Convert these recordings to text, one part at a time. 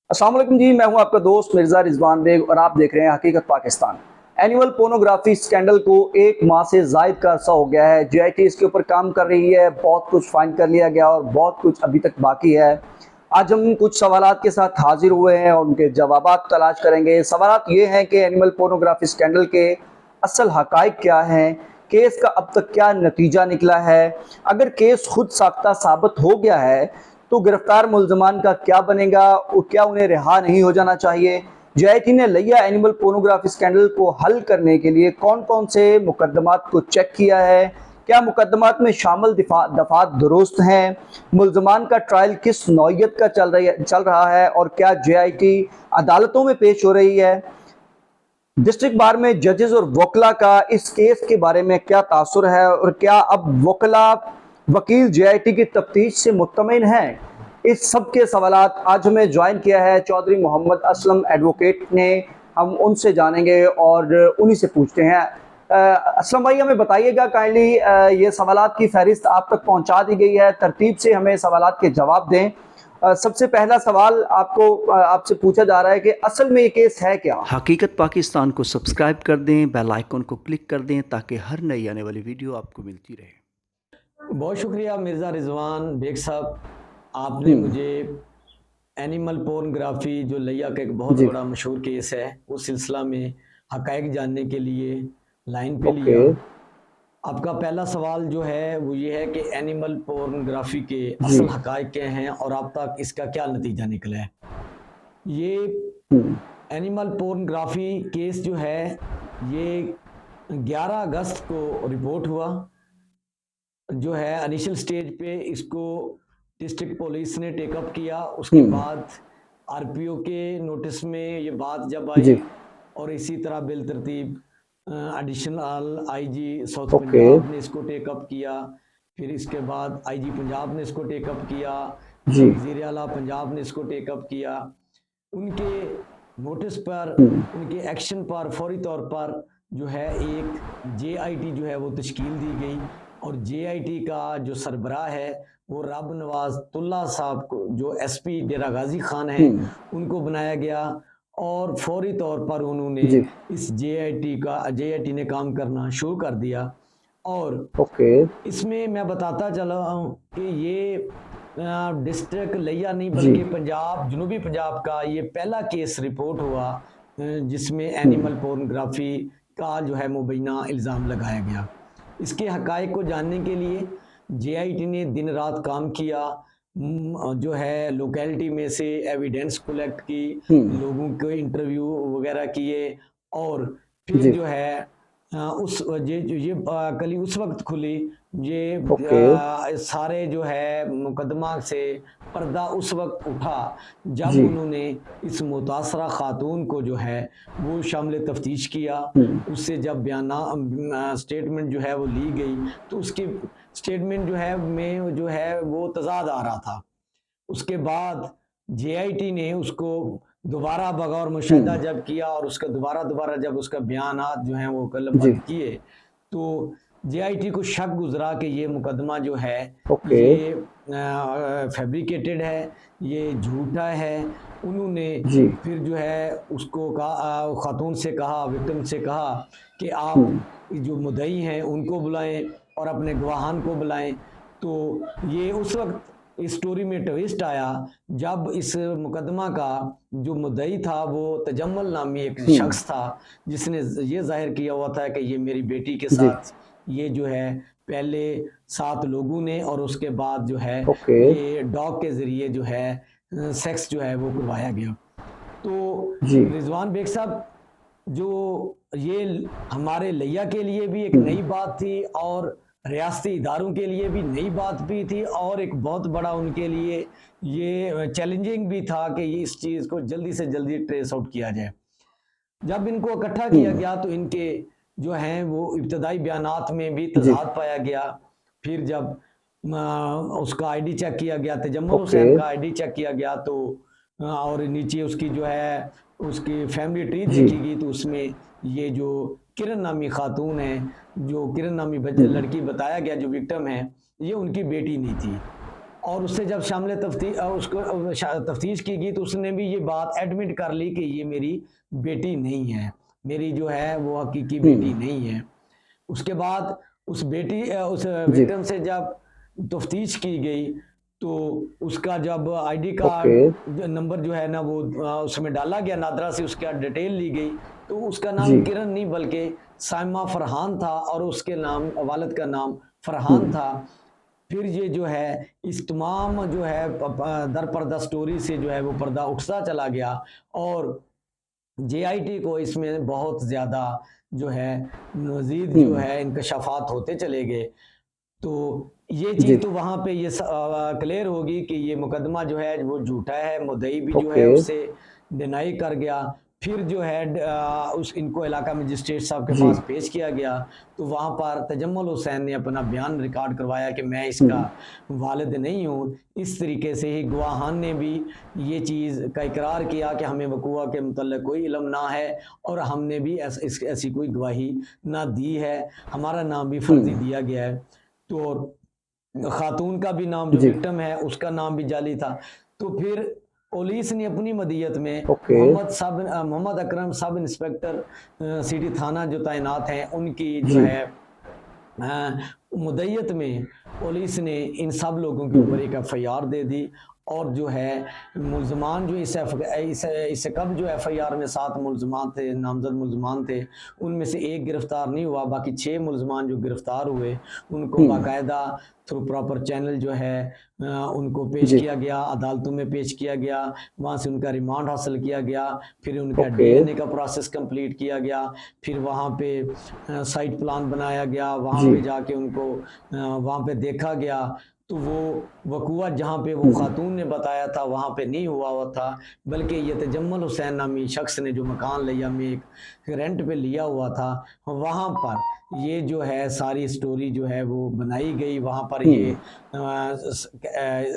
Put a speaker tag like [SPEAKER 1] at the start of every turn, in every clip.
[SPEAKER 1] अस्सलाम वालेकुम जी, मैं हूं आपका दोस्त मिर्ज़ा रिजवान बेग और आप देख रहे हैं हकीकत पाकिस्तान। एनुअल पोर्नोग्राफी स्कैंडल को 1 माह से ज़ायद का अरसा हो गया है। जेआईटी इसके ऊपर काम कर रही है, बहुत कुछ फाइंड कर लिया गया और बहुत कुछ अभी तक बाकी है। आज हम कुछ सवालात के साथ हाजिर हुए हैं और उनके जवाबात तलाश करेंगे। सवालात ये हैं कि एनिमल पोर्नोग्राफी स्कैंडल के असल हकाइक क्या हैं, केस का अब तक क्या नतीजा निकला है, अगर केस खुद साख्ता साबित हो गया है तो गिरफ्तार मुल्जमान का क्या बनेगा और क्या उन्हें रिहा नहीं हो जाना चाहिए। जेआईटी ने लिया एनिमल पोर्नोग्राफी स्कैंडल को हल करने के लिए कौन कौन से मुकदमात को चेक किया है, क्या मुकदमात में शामिल दफात दुरुस्त हैं, मुल्जमान का ट्रायल किस नौयत का चल रहा है और क्या जेआईटी अदालतों में पेश हो रही है। डिस्ट्रिक्ट बार में जजेस और वकला का इस केस के बारे में क्या तासुर है और क्या अब वकला वकील जेआईटी की तफ्तीश से मुतमिन हैं। इस सब के सवालात आज हमें ज्वाइन किया है चौधरी मोहम्मद असलम एडवोकेट ने। हम उनसे जानेंगे और उन्हीं से पूछते हैं। असलम भाई, हमें बताइएगा काइंडली, ये सवालात की फहरिस्त आप तक पहुंचा दी गई है, तरतीब से हमें सवालात के जवाब दें। सबसे पहला सवाल आपसे पूछा जा रहा है कि असल में ये केस है क्या।
[SPEAKER 2] हकीकत पाकिस्तान को सब्सक्राइब कर दें, बेल आइकन को क्लिक कर दें ताकि हर नई आने वाली वीडियो आपको मिलती रहे।
[SPEAKER 3] बहुत शुक्रिया मिर्ज़ा रिजवान बेग साहब, आपने मुझे एनिमल पोर्नोग्राफी जो लिया का एक बहुत बड़ा मशहूर केस है उस सिलसिला में हकायक जानने के लिए लाइन पे लिया। आपका पहला सवाल जो है वो ये है कि एनिमल पोर्नोग्राफी के असल हकायक क्या हैं और अब तक इसका क्या नतीजा निकला है। ये एनिमल पोर्नोग्राफी केस जो है ये 11 अगस्त को रिपोर्ट हुआ, जो है इनिशियल स्टेज पे इसको डिस्ट्रिक्ट पुलिस ने टेकअप किया। उसके बाद आरपीओ के नोटिस में ये बात जब आई और इसी तरह बिल तरतीब एडिशनल आईजी साउथ पंजाब ने इसको टेकअप किया, फिर इसके बाद आईजी पंजाब ने इसको टेकअप किया, वज़ीर आला पंजाब ने इसको टेकअप किया। उनके नोटिस पर, उनके एक्शन पर फौरी तौर पर जो है एक जेआईटी जो है वो तश्कील दी गई और जेआईटी का जो सरबराह है वो रब नवाज तुल्ला साहब को, जो एसपी डेरा गाजी खान है, उनको बनाया गया और फौरी तौर पर उन्होंने इस जेआईटी ने काम करना शुरू कर दिया। और इसमें मैं बताता चला हूँ कि ये डिस्ट्रिक्ट लिया नहीं बल्कि पंजाब, जनूबी पंजाब का ये पहला केस रिपोर्ट हुआ जिसमें एनिमल पोर्नोग्राफी का जो है मुबैना इल्ज़ाम लगाया गया। इसके हकायक को जानने के लिए जेआईटी ने दिन रात काम किया, जो है लोकेलिटी में से एविडेंस कलेक्ट की, लोगों के इंटरव्यू वगैरह किए और फिर जो है ये कली उस वक्त खुली, ये सारे जो है मुकदमा से पर्दा उस वक्त उठा जब उन्होंने इस मुतासरा खातून को जो है वो शामिल तफ्तीश किया। उससे जब बयाना स्टेटमेंट जो है वो ली गई तो उसकी स्टेटमेंट जो है में जो है वो तजाद आ रहा था। उसके बाद जेआईटी ने उसको दोबारा बगौर मुशाहिदा जब किया और उसका दोबारा जब उसका बयानात जो हैं वो कलमबंद किए तो जेआईटी को शक गुजरा कि ये मुकदमा जो है ये फैब्रिकेटेड है, ये झूठा है। उन्होंने फिर जो है उसको कहा, खातून से कहा, विक्टिम से कहा कि आप जो मुद्दई हैं उनको बुलाएं और अपने गवाहान को बुलाएं। तो ये उस वक्त इस स्टोरी में ट्विस्ट आया जब इस मुकदमा का जो मुद्दई था वो तजम्मुल नामी एक शख्स था जिसने ये जाहिर किया हुआ था कि ये मेरी बेटी के साथ ये जो है पहले 7 लोगों ने और उसके बाद जो है ये डॉग के ज़रिए जो है सेक्स जो है वो करवाया गया। तो रिजवान बेग साहब, जो ये हमारे लिया के लिए भी एक नई बात थी और रियासती इदारों के लिए भी नई बात भी थी और एक बहुत बड़ा उनके लिए ये चैलेंजिंग भी था कि ये इस चीज़ को जल्दी से जल्दी ट्रेस आउट किया जाए। जब इनको इकट्ठा किया गया तो इनके जो हैं वो इब्तदाई बयानात में भी तजाद पाया गया। फिर जब उसका आईडी चेक किया गया, तजम्मुल हुसैन का आईडी चेक किया गया तो और नीचे उसकी जो है उसकी फैमिली ट्री देखी गई तो उसमें ये जो किरण नामी खातून है, जो किरण नामी लड़की बताया गया जो विक्टिम है, ये उनकी बेटी नहीं थी। और उससे जब शामिल तफ्तीश की गई तो उसने भी ये बात एडमिट कर ली कि ये मेरी बेटी नहीं है, मेरी जो है वो हकीकी बेटी नहीं है। उसके बाद उस विक्टिम से जब तफ्तीश की गई तो उसका जब आईडी कार्ड नंबर जो है ना वो उसमें डाला गया, नादरा से उसका डिटेल ली गई, तो उसका नाम किरण नहीं बल्कि साइमा फरहान था और उसके नाम वालिद का नाम फरहान था। फिर ये जो है इस तमाम जो है दर पर्दा स्टोरी से जो है वो पर्दा उठता चला गया और JIT को इसमें बहुत ज़्यादा जो है मज़ीद जो है इंकशाफात होते चले गए। तो ये चीज़ तो वहाँ पे ये क्लियर होगी कि ये मुकदमा जो है वो झूठा है, मुद्दई भी जो है उसे डिनाई कर गया। फिर जो है इनको इलाका मजिस्ट्रेट साहब के पास पेश किया गया तो वहाँ पर तजम्मुल हुसैन ने अपना बयान रिकॉर्ड करवाया कि मैं इसका वालिद नहीं हूँ। इस तरीके से ही गवाहान ने भी ये चीज़ का इकरार किया कि हमें वक़ूआ के मुतल्लिक़ कोई इल्म ना है और हमने भी ऐसी कोई गवाही ना दी है, हमारा नाम भी फर्जी दिया गया है। तो खातून का भी नाम जो विक्टिम है उसका नाम भी जाली था। तो फिर पुलिस ने अपनी मदीयत में Mohammad Akram sub inspector city थाना जो तैनात हैं उनकी जो है मुद्दत में पुलिस ने इन सब लोगों के ऊपर एक FIR दे दी और जो है मुलजमान जो इससे कब जो FIR में 7 मुलजमान थे, नामजद मुलजमान थे, उनमें से एक गिरफ्तार नहीं हुआ, बाकी 6 मुलजमान जो गिरफ्तार हुए उनको बाकायदा थ्रू प्रॉपर चैनल जो है उनको पेश किया गया, अदालतों में पेश किया गया, वहाँ से उनका रिमांड हासिल किया गया, फिर उनका DNA का प्रोसेस कंप्लीट किया गया, फिर वहाँ पे साइट प्लान बनाया गया, वहाँ पे जाके उनको वहाँ पे देखा गया तो वो वक़ूआ जहाँ पे वो खातून ने बताया था वहाँ पे नहीं हुआ था, बल्कि ये तजम्मुल हुसैन नामी शख्स ने जो मकान लिया में एक रेंट पे लिया हुआ था, वहाँ पर ये जो है सारी स्टोरी जो है वो बनाई गई, वहाँ पर ये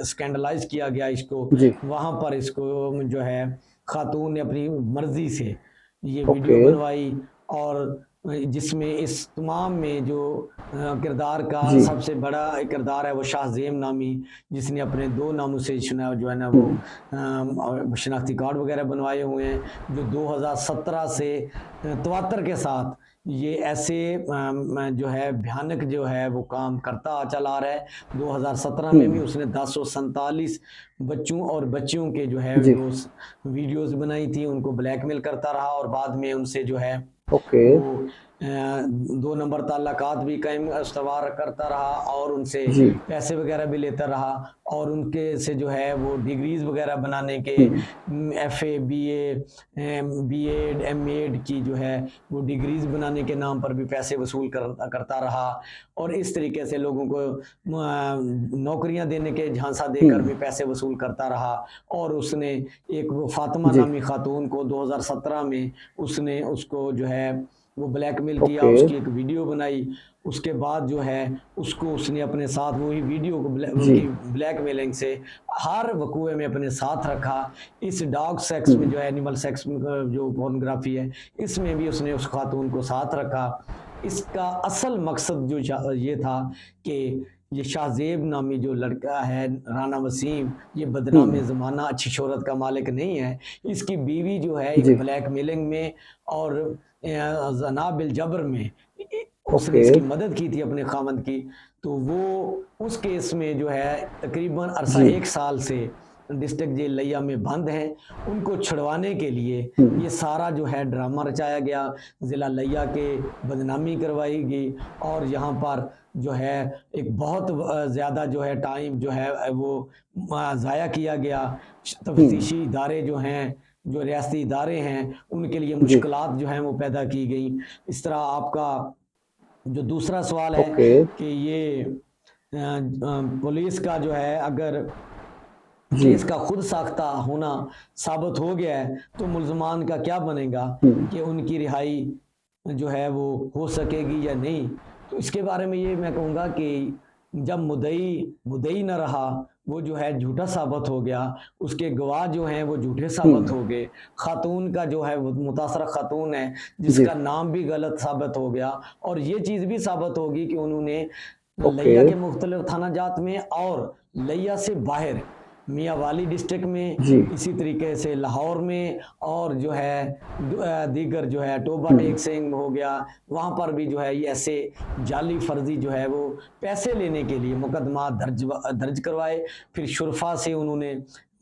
[SPEAKER 3] स्कैंडलाइज किया गया इसको, वहाँ पर इसको जो है खातून ने अपनी मर्जी से ये वीडियो बनवाई और जिसमें इस तमाम में जो किरदार का सबसे बड़ा किरदार है वो शाहज़ेब नामी, जिसने अपने 2 नामों से जो है ना वो शनाख्ती कार्ड वगैरह बनवाए हुए हैं, जो 2017 से तवातर के साथ ये ऐसे जो है भयानक जो है वो काम करता चला रहा है। 2017 में भी उसने 1047 बच्चों और बच्चियों के जो है वो वीडियोस बनाई थी, उनको ब्लैकमेल करता रहा और बाद में उनसे जो है वो 2 नंबर ताल्लुकात भी कायम इस्तवार करता रहा और उनसे पैसे वगैरह भी लेता रहा और उनके से जो है वो डिग्रीज वगैरह बनाने के FA BA MA की जो है वो डिग्रीज बनाने के नाम पर भी पैसे वसूल करता रहा और इस तरीके से लोगों को नौकरियां देने के झांसा देकर भी पैसे वसूल करता रहा। और उसने एक फातिमा नामी खातून को 2017 में उसने उसको जो है वो ब्लैकमेल किया, उसकी एक वीडियो बनाई, उसके बाद जो है उसको उसने अपने साथ वही वीडियो को ब्लैकमेलिंग से हर वकूए में अपने साथ रखा। इस डॉग सेक्स में जो है एनिमल सेक्स में जो पोर्नोग्राफी है इसमें भी उसने उस खातून को साथ रखा। इसका असल मकसद जो ये था कि ये शाहज़ेब नामी जो लड़का है राना वसीम, ये बदनाम ज़माना अच्छी शोहरत का मालिक नहीं है, इसकी बीवी जो है एक ब्लैकमेलिंग में और जना बिल जबर में उसने इसकी मदद की थी अपने खामद की। तो वो उस केस में जो है तकरीबन अरसा 1 साल से डिस्ट्रिक्ट जेल लिया में बंद हैं। उनको छुड़वाने के लिए ये सारा जो है ड्रामा रचाया गया, ज़िला लिया के बदनामी करवाई गई और यहाँ पर जो है एक बहुत ज़्यादा जो है टाइम जो है वो ज़ाया किया गया। तफ्तीशी इदारे जो हैं, जो रियासती इदारे हैं, उनके लिए मुश्किलात जो हैं वो पैदा की गई। इस तरह आपका जो दूसरा सवाल है कि ये पुलिस का जो है अगर केस का खुद साख्ता होना साबित हो गया है तो मुल्ज़मान का क्या बनेगा कि उनकी रिहाई जो है वो हो सकेगी या नहीं। तो इसके बारे में ये मैं कहूँगा कि जब मुद्दई न रहा, वो जो है झूठा साबित हो गया, उसके गवाह जो हैं वो झूठे साबित हो गए, खातून का जो है वो मुतासरा खातून है जिसका नाम भी गलत साबित हो गया और ये चीज़ भी साबित होगी कि उन्होंने लिया के मुख्तलिफ थाना जात में और लिया से बाहर मियांवाली डिस्ट्रिक्ट में,
[SPEAKER 1] जी।
[SPEAKER 3] इसी तरीके से लाहौर में, और जो है दीगर जो है टोबा टेक सिंह हो गया, वहाँ पर भी जो है ये ऐसे जाली फर्जी जो है वो पैसे लेने के लिए मुकदमा दर्ज करवाए। फिर शुरफा से उन्होंने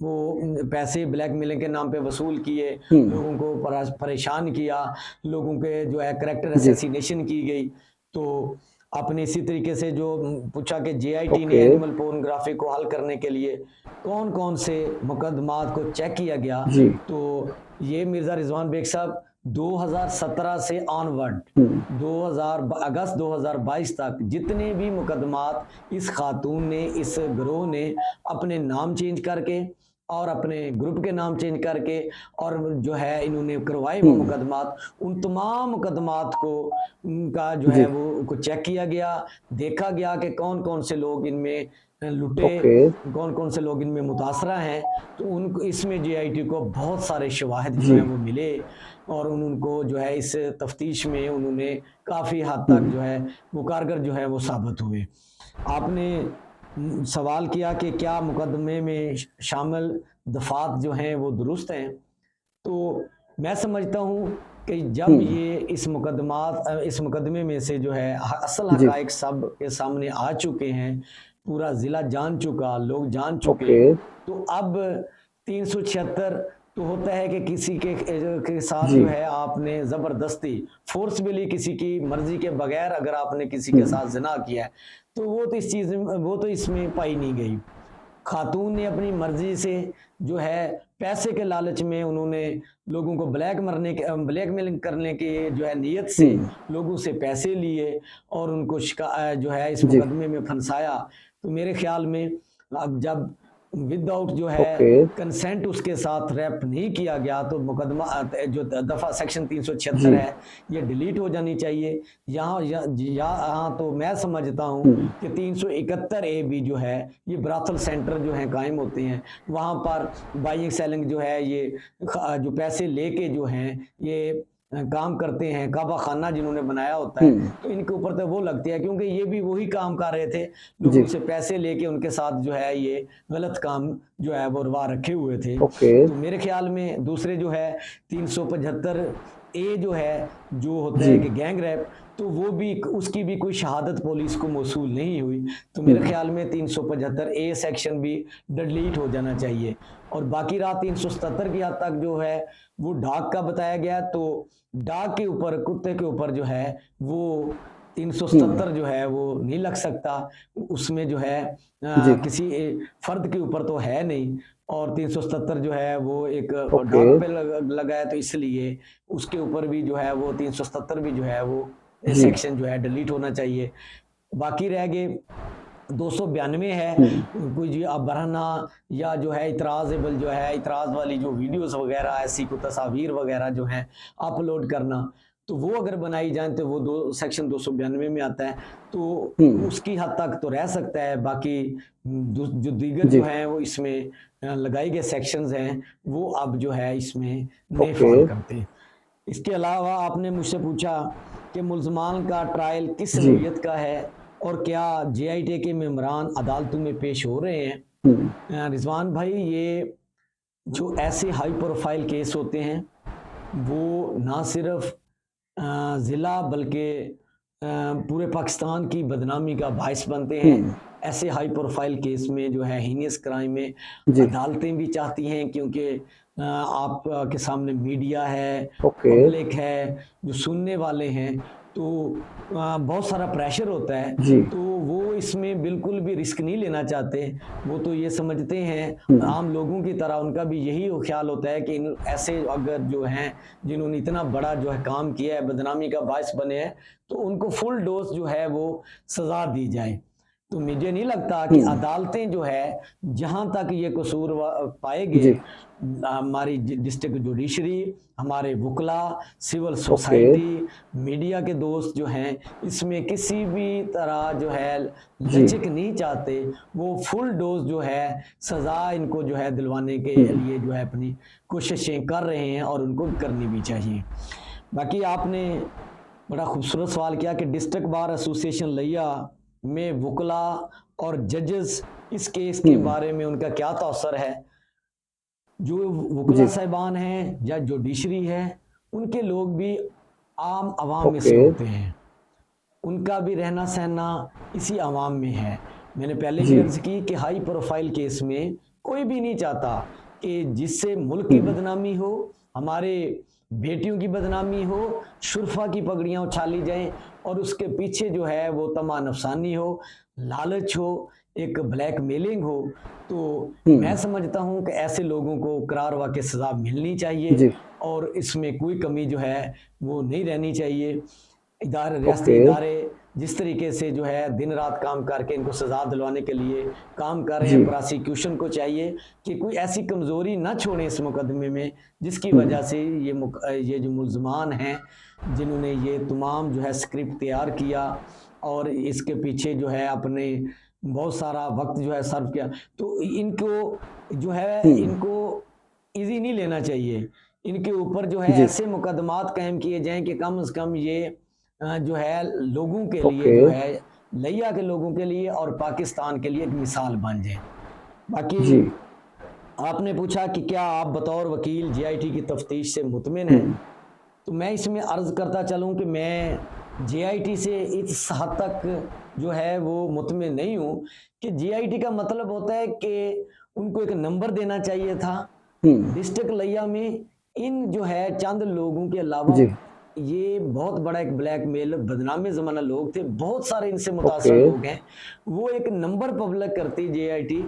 [SPEAKER 3] वो पैसे ब्लैकमेलिंग के नाम पे वसूल किए, लोगों को परेशान किया, लोगों के जो है करेक्टर असैसिनेशन की गई। तो आपने इसी तरीके से जो पूछा कि जेआईटी ने एनिमल पोर्नोग्राफी को हल करने के लिए कौन कौन से मुकदमात को चेक किया गया, तो ये मिर्ज़ा रिजवान बेग साहब 2017 से ऑनवर्ड अगस्त 2022 तक जितने भी मुकदमात इस खातून ने, इस गिरोह ने अपने नाम चेंज करके और अपने ग्रुप के नाम चेंज करके और जो है इन्होंने करवाए वो मुकदमात, उन तमाम मुकदमात को उनका जो है वो को चेक किया गया, देखा गया कि कौन कौन से लोग इनमें लुटे, कौन कौन से लोग इनमें मुतासरा हैं। तो उनको इसमें जेआईटी को बहुत सारे शवाहिद जो है वो मिले और उनको जो है इस तफ्तीश में उन्होंने काफ़ी हद तक जो है वो कारगर जो है वो साबित हुए। आपने सवाल किया कि क्या मुकदमे में शामिल दफात जो हैं वो दुरुस्त हैं, तो मैं समझता हूँ कि जब ये इस मुकदमे में से जो है असल हक़ाइक़ सब के सामने आ चुके हैं, पूरा ज़िला जान चुका, लोग जान चुके, तो अब 376 तो होता है कि किसी के साथ जो है आपने ज़बरदस्ती फोर्सबली किसी की मर्जी के बगैर अगर आपने किसी के साथ ज़िना किया है तो वो तो इसमें पाई नहीं गई। खातून ने अपनी मर्जी से जो है पैसे के लालच में उन्होंने लोगों को ब्लैकमेलिंग करने के जो है नीयत से लोगों से पैसे लिए और उनको जो है इस मुकदमे में फंसाया। तो मेरे ख्याल में अब जब विदाउट जो है कंसेंट उसके साथ रैप नहीं किया गया तो मुकदमा जो दफ़ा सेक्शन 376 है ये डिलीट हो जानी चाहिए। यहाँ तो मैं समझता हूँ कि 371 ए भी जो है ये ब्राथल सेंटर जो है कायम होते हैं, वहाँ पर बाइंग सेलिंग जो है ये जो पैसे लेके जो हैं ये काम करते हैं, काबा खाना जिन्होंने बनाया होता है, तो इनके ऊपर तो वो लगती है क्योंकि ये भी वही काम कर रहे थे, लोगों से पैसे लेके उनके साथ जो है ये गलत काम जो है वो रवा रखे हुए थे। तो मेरे ख्याल में दूसरे जो है 375 ए जो है जो होता है कि गैंग रैप, तो वो भी उसकी भी कोई शहादत पुलिस को मौसूल नहीं हुई। तो मेरे ख्याल में 375 ए सेक्शन भी डिलीट हो जाना चाहिए। और बाकी रहा 377 की हद तक जो है वो डाक का बताया गया, तो डाक के ऊपर कुत्ते के ऊपर जो है वो 377 जो है वो नहीं लग सकता, उसमें जो है किसी फर्द के ऊपर तो है नहीं, और 377 जो है वो एक डाक पे लगा है, तो इसलिए उसके ऊपर भी जो है वो 377 भी जो है वो सेक्शन जो है डिलीट होना चाहिए। बाकी रह गए 292 है कोई जी अब बरहना या जो है इतराज़ेबल जो है इतराज़ वाली जो वीडियोस वगैरह ऐसी को तस्वीर वगैरह जो है अपलोड करना, तो वो अगर बनाई जाए तो वो सेक्शन 292 में आता है, तो उसकी हद तक तो रह सकता है। बाकी जो दीगर जो हैं वो इसमें लगाए गए सेक्शंस हैं वो अब जो है इसमें नहीं फॉलो करते। इसके अलावा आपने मुझसे पूछा कि मुल्ज़मान का ट्रायल किस नौइयत का है और क्या जेआईटी के मेंबरान अदालतों में पेश हो रहे हैं। रिजवान भाई, ये जो ऐसे हाई प्रोफाइल केस होते हैं वो ना सिर्फ ज़िला बल्कि पूरे पाकिस्तान की बदनामी का बायस बनते हैं। ऐसे हाई प्रोफाइल केस में जो है हीनियस क्राइम में अदालतें भी चाहती हैं, क्योंकि आप के सामने मीडिया है, पब्लिक है, जो सुनने वाले हैं, तो बहुत सारा प्रेशर होता है, तो वो इसमें बिल्कुल भी रिस्क नहीं लेना चाहते। वो तो ये समझते हैं आम लोगों की तरह, उनका भी यही ख्याल होता है कि ऐसे अगर जो हैं जिन्होंने इतना बड़ा जो है काम किया है, बदनामी का बायस बने हैं, तो उनको फुल डोज जो है वो सज़ा दी जाए। तो मुझे नहीं लगता कि अदालतें जो है जहाँ तक ये कसूर पाएंगे, हमारी डिस्ट्रिक्ट जुडिशरी, हमारे वकला, सिविल सोसाइटी, मीडिया के दोस्त जो हैं, इसमें किसी भी तरह जो है लचक नहीं चाहते, वो फुल डोज जो है सज़ा इनको जो है दिलवाने के लिए जो है अपनी कोशिशें कर रहे हैं और उनको करनी भी चाहिए। बाकी आपने बड़ा खूबसूरत सवाल किया कि डिस्ट्रिक्ट बार एसोसिएशन लिया में वकला और जजेस इस केस के बारे में उनका क्या तौसर है। जो वकला
[SPEAKER 1] जी।
[SPEAKER 3] साहिबान हैं या जुडिशरी है, उनके लोग भी आम आवाम में से
[SPEAKER 1] ओके।
[SPEAKER 3] होते हैं, उनका भी रहना सहना इसी आवाम में है। मैंने पहले भी
[SPEAKER 1] जी।
[SPEAKER 3] अर्ज़ की कि हाई प्रोफाइल केस में कोई भी नहीं चाहता कि जिससे मुल्क की बदनामी हो, हमारे बेटियों की बदनामी हो, शुरफा की पगड़ियाँ उछाली जाएं और उसके पीछे जो है वो तमा नफसानी हो, लालच हो, एक ब्लैकमेलिंग हो। तो मैं समझता हूँ कि ऐसे लोगों को करार वाक़ई सज़ा मिलनी चाहिए
[SPEAKER 1] जी।
[SPEAKER 3] और इसमें कोई कमी जो है वो नहीं रहनी चाहिए। इदारे, रियासती
[SPEAKER 1] ओके।
[SPEAKER 3] इदारे जिस तरीके से जो है दिन रात काम करके इनको सज़ा दिलवाने के लिए काम कर रहे हैं,
[SPEAKER 1] जी।
[SPEAKER 3] प्रोसिक्यूशन को चाहिए कि कोई ऐसी कमज़ोरी ना छोड़ें इस मुकदमे में जिसकी वजह से ये जो मुल्ज़मान हैं, जिन्होंने ये तमाम जो है स्क्रिप्ट तैयार किया और इसके पीछे जो है अपने बहुत सारा वक्त जो है सर्व किया, तो इनको जो है इनको ईजी नहीं लेना चाहिए। इनके ऊपर जो है
[SPEAKER 1] जी।
[SPEAKER 3] ऐसे मुकदमात कायम किए जाएं कि कम से कम ये जो है लोगों के लिए
[SPEAKER 1] ओके।
[SPEAKER 3] जो है लिया के लोगों के लिए और पाकिस्तान के लिए एक मिसाल बन जाए। बाकी
[SPEAKER 1] जी।
[SPEAKER 3] आपने पूछा कि क्या आप बतौर वकील जेआईटी की तफ्तीश से मुतमिन हैं,
[SPEAKER 1] हुँ।
[SPEAKER 3] तो मैं इसमें अर्ज़ करता चलूँ कि मैं जेआईटी से इस हद तक जो है वो मुतमिन नहीं हूँ कि जेआईटी का मतलब होता है कि उनको एक नंबर देना चाहिए था।
[SPEAKER 1] हुँ।
[SPEAKER 3] डिस्ट्रिक्ट लिया में इन जो है चंद लोगों के अलावा
[SPEAKER 1] जी।
[SPEAKER 3] ये बहुत बड़ा एक ब्लैकमेल बदनामी ज़माना लोग थे, बहुत सारे इनसे
[SPEAKER 1] ओके।
[SPEAKER 3] मुतासर लोग हैं। वो एक नंबर पब्लिक करती जेआईटी,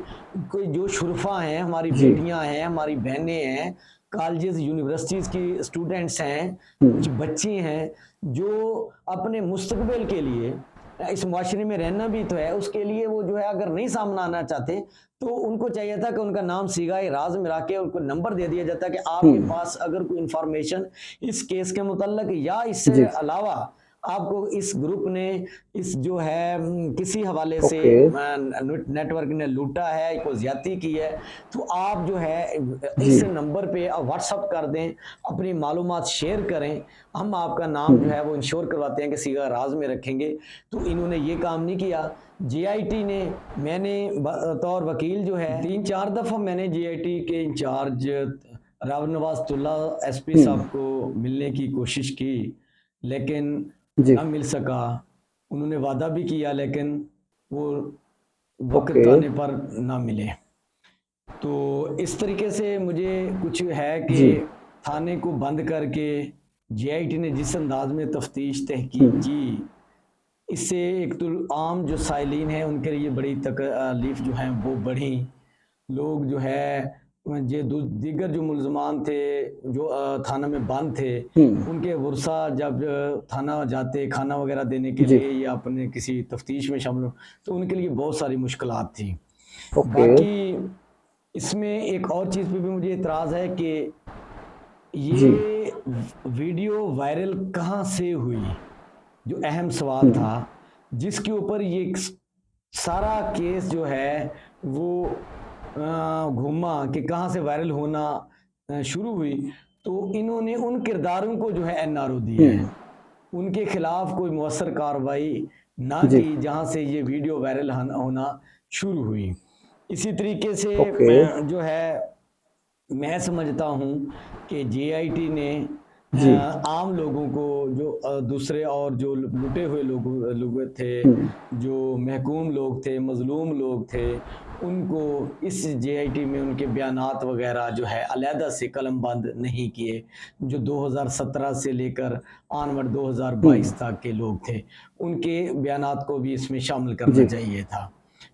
[SPEAKER 3] कोई जो शुरफा हैं, हमारी
[SPEAKER 1] जी।
[SPEAKER 3] बेटियां हैं, हमारी बहनें हैं, कॉलेजेस यूनिवर्सिटीज़ की स्टूडेंट्स हैं, कुछ
[SPEAKER 1] हुँ।
[SPEAKER 3] बच्ची हैं जो अपने मुस्तकबिल के लिए इस माशरे में रहना भी तो है, उसके लिए वो जो है अगर नहीं सामने आना चाहते तो उनको चाहिए था कि उनका नाम सीगाए राज में रख के उनको नंबर दे दिया जाता कि आपके
[SPEAKER 1] हुँ।
[SPEAKER 3] पास अगर कोई इंफॉर्मेशन इस केस के मुतल्लक या इससे
[SPEAKER 1] जी।
[SPEAKER 3] अलावा आपको इस ग्रुप ने इस जो है किसी हवाले से
[SPEAKER 1] ओके।
[SPEAKER 3] नेटवर्क ने लूटा है, कोई ज्यादती की है, तो आप जो है
[SPEAKER 1] जी।
[SPEAKER 3] इस नंबर पे व्हाट्सअप कर दें, अपनी मालूमात शेयर करें, हम आपका नाम जो
[SPEAKER 1] हुँ।
[SPEAKER 3] है वो इंश्योर करवाते हैं कि सीगा राज में रखेंगे। तो इन्होंने ये काम नहीं किया। जेआईटी ने, मैंने बतौर वकील जो है 3-4 दफ़ा मैंने जेआईटी के इंचार्ज राव नवाज़ुल्लाह एसपी
[SPEAKER 1] हुँ।
[SPEAKER 3] साहब को मिलने की कोशिश की, लेकिन
[SPEAKER 1] जी।
[SPEAKER 3] ना मिल सका। उन्होंने वादा भी किया लेकिन वो
[SPEAKER 1] ओके।
[SPEAKER 3] वक़्त आने पर ना मिले। तो इस तरीके से मुझे कुछ है कि
[SPEAKER 1] जी।
[SPEAKER 3] थाने को बंद करके जेआईटी ने जिस अंदाज़ में तफ्तीश तहकीक
[SPEAKER 1] हुँ।
[SPEAKER 3] की, इससे एक तो आम जो साइलिन हैं उनके लिए बड़ी तकलीफ़ जो हैं वो बढ़ी। लोग जो है ये दीगर जो मुल्ज़मान थे जो थाना में बंद थे,
[SPEAKER 1] हुँ।
[SPEAKER 3] उनके वर्सा जब थाना जाते खाना वगैरह देने के
[SPEAKER 1] जी।
[SPEAKER 3] लिए या अपने किसी तफ्तीश में शामिल हो, तो उनके लिए बहुत सारी मुश्किलात थी।
[SPEAKER 1] ओके।
[SPEAKER 3] बाकी इसमें एक और चीज़ पे भी मुझे इतराज़ है कि
[SPEAKER 1] जी।
[SPEAKER 3] ये वीडियो वायरल कहाँ से हुई? जो अहम सवाल
[SPEAKER 1] हुँ।
[SPEAKER 3] था, जिसके ऊपर ये सारा केस जो है वो घूमा कि कहाँ से वायरल होना शुरू हुई। तो इन्होंने उन किरदारों को जो है एनआरओ दिए
[SPEAKER 1] हुँ।
[SPEAKER 3] हैं, उनके खिलाफ कोई मुअस्सर कार्रवाई ना
[SPEAKER 1] जी।
[SPEAKER 3] की जहाँ से ये वीडियो वायरल होना शुरू हुई। इसी तरीके से
[SPEAKER 1] ओके।
[SPEAKER 3] जो है मैं समझता हूँ कि जेआईटी ने
[SPEAKER 1] जी।
[SPEAKER 3] आम लोगों को जो दूसरे और जो लुटे हुए लोग थे,
[SPEAKER 1] हुँ।
[SPEAKER 3] जो महकूम लोग थे, मज़लूम लोग थे, उनको इस जेआईटी में उनके बयानात वग़ैरह जो है अलहदा से कलमबंद नहीं किए। जो 2017 से लेकर ऑनवर्ड 2022
[SPEAKER 1] हुँ।
[SPEAKER 3] तक के लोग थे, उनके बयानात को भी इसमें शामिल करना
[SPEAKER 1] जी।
[SPEAKER 3] चाहिए था।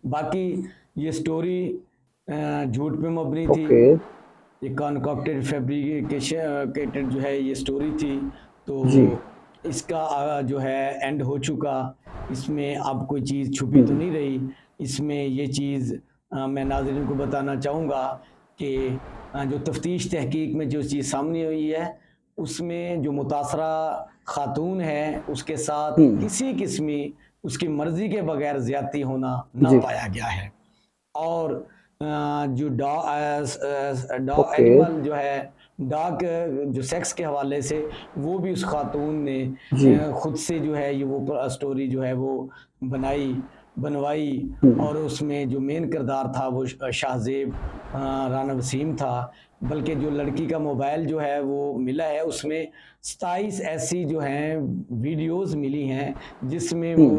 [SPEAKER 3] बाकी ये स्टोरी झूठ पे मबनी थी।
[SPEAKER 1] ओके।
[SPEAKER 3] ये कॉन्कॉक्टेड फैब्रिकेटेड जो है ये स्टोरी थी,
[SPEAKER 1] जी।
[SPEAKER 3] तो इसका जो है एंड हो चुका। इसमें अब कोई चीज़ छुपी तो
[SPEAKER 1] हुँ।
[SPEAKER 3] नहीं रही। इसमें ये चीज़ मैं नाज़रीन को बताना चाहूँगा कि जो तफ्तीश तहकीक में जो चीज़ सामने हुई है, उसमें जो मुतासरा खातून है, उसके साथ
[SPEAKER 1] हुँ।
[SPEAKER 3] किसी किस्मी उसकी मर्ज़ी के बगैर ज़्यादती होना ना
[SPEAKER 1] जी।
[SPEAKER 3] पाया गया है। और जो डॉग
[SPEAKER 1] ओके।
[SPEAKER 3] एनिमल जो है डॉग जो सेक्स के हवाले से वो भी उस खातून ने
[SPEAKER 1] जी।
[SPEAKER 3] खुद से जो है ये वो स्टोरी जो है वो बनाई बनवाई और उसमें जो मेन किरदार था वो शाहजेब राना वसीम था, बल्कि जो लड़की का मोबाइल जो है वो मिला है उसमें 27 ऐसी जो हैं वीडियोस मिली हैं जिसमें वो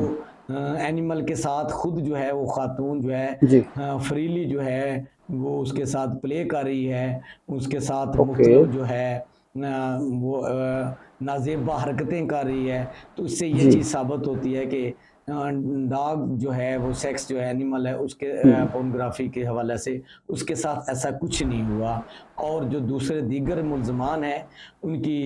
[SPEAKER 3] एनिमल के साथ खुद जो है वो खातून जो है
[SPEAKER 1] जी।
[SPEAKER 3] फ्रीली जो है वो उसके साथ प्ले कर रही है, उसके साथ
[SPEAKER 1] ओके।
[SPEAKER 3] मुख्तलिफ जो है वो नाजेबा हरकतें कर रही है। तो इससे ये
[SPEAKER 1] जी।
[SPEAKER 3] चीज़ साबित होती है कि डॉग जो है वो सेक्स जो है एनिमल है उसके पोर्नोग्राफी के हवाले से उसके साथ ऐसा कुछ नहीं हुआ। और जो दूसरे दीगर मुल्ज़मान हैं उनकी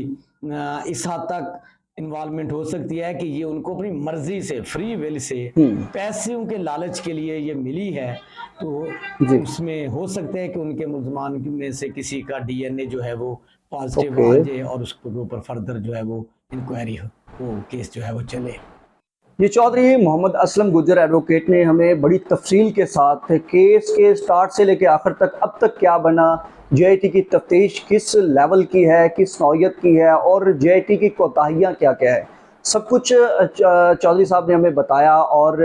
[SPEAKER 3] इस हद तक इन्वॉल्वमेंट हो सकती है कि ये उनको अपनी मर्जी से फ्री विल से पैसों के लालच के लिए ये मिली है, तो
[SPEAKER 1] जी।
[SPEAKER 3] उसमें हो सकता है कि उनके मुल्ज़मान में से किसी का डीएनए जो है वो पॉजिटिव आ
[SPEAKER 1] ओके।
[SPEAKER 3] जाए और उसके ऊपर फर्दर जो है वो इंक्वायरी हो, वो केस जो है वो चले।
[SPEAKER 1] ये चौधरी मोहम्मद असलम गुज्जर एडवोकेट ने हमें बड़ी तफसील के साथ केस के स्टार्ट से लेकर आखिर तक अब तक क्या बना, जेआईटी की तफ्तीश किस लेवल की है, किस नौयत की है और जेआईटी की कोताहियाँ क्या क्या है, सब कुछ चौधरी साहब ने हमें बताया। और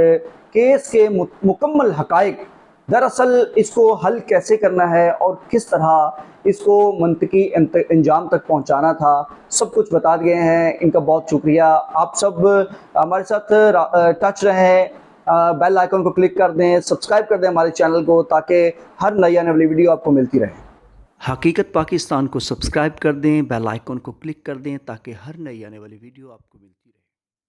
[SPEAKER 1] केस के मुकम्मल हकाइक, दरअसल इसको हल कैसे करना है और किस तरह इसको मंतकी अंजाम तक पहुंचाना था, सब कुछ बता दिए हैं। इनका बहुत शुक्रिया। आप सब हमारे साथ टच रहें, बेल आइकन को क्लिक कर दें, सब्सक्राइब कर दें हमारे चैनल को, ताकि हर नई आने वाली वीडियो आपको मिलती रहे।
[SPEAKER 2] हकीकत पाकिस्तान को सब्सक्राइब कर दें, बेल आइकन को क्लिक कर दें ताकि हर नई आने वाली वीडियो आपको मिलती रहे।